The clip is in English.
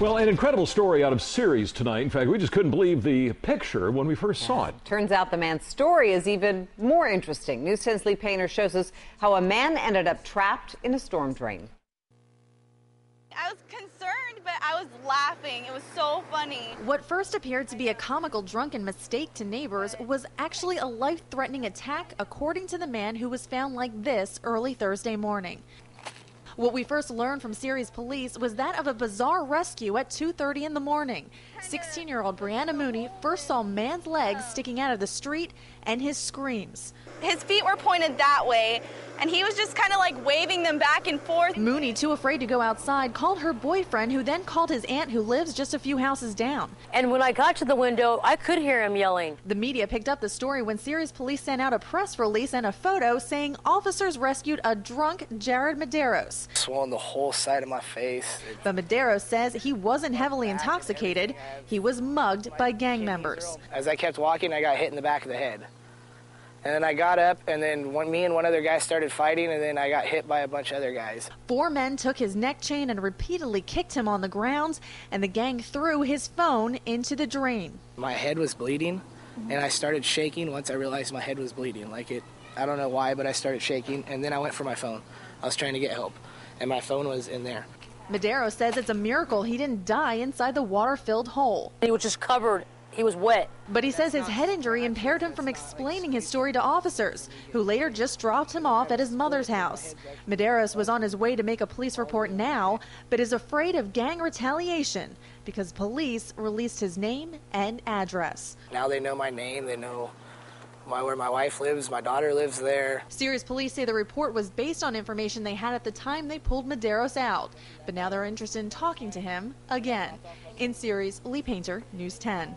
Well, an incredible story out of series tonight. In fact, we just couldn't believe the picture when we first saw it. Turns out the man's story is even more interesting. News 10's Lee Painter shows us how a man ended up trapped in a storm drain. I was concerned, but I was laughing. It was so funny. What first appeared to be a comical drunken mistake to neighbors was actually a life-threatening attack, according to the man who was found like this early Thursday morning. What we first learned from Ceres police was that of a bizarre rescue at 2:30 in the morning. 16-year-old Braianny Muni first saw man's legs sticking out of the street and his screams. His feet were pointed that way, and he was just kind of like waving them back and forth. Muni, too afraid to go outside, called her boyfriend, who then called his aunt who lives just a few houses down. And when I got to the window, I could hear him yelling. The media picked up the story when Ceres police sent out a press release and a photo saying officers rescued a drunk Jared Medeiros. Swollen the whole side of my face. But Medeiros says he wasn't heavily intoxicated. He was mugged by gang members. As I kept walking, I got hit in the back of the head. And then I got up, and then me and one other guy started fighting, and then I got hit by a bunch of other guys. 4 men took his neck chain and repeatedly kicked him on the ground, and the gang threw his phone into the drain. My head was bleeding, and I started shaking once I realized my head was bleeding. I don't know why, but I started shaking, and then I went for my phone. I was trying to get help, and my phone was in there. Medeiros says it's a miracle he didn't die inside the water-filled hole. He was just covered. He was wet. But he says his head injury impaired him from explaining his story to officers, who later just dropped him off at his mother's house. Medeiros was on his way to make a police report now, but is afraid of gang retaliation because police released his name and address. Now they know my name, they know where my wife lives, my daughter lives there. Ceres police say the report was based on information they had at the time they pulled Medeiros out, but now they're interested in talking to him again. In Ceres, Lee Painter, News 10.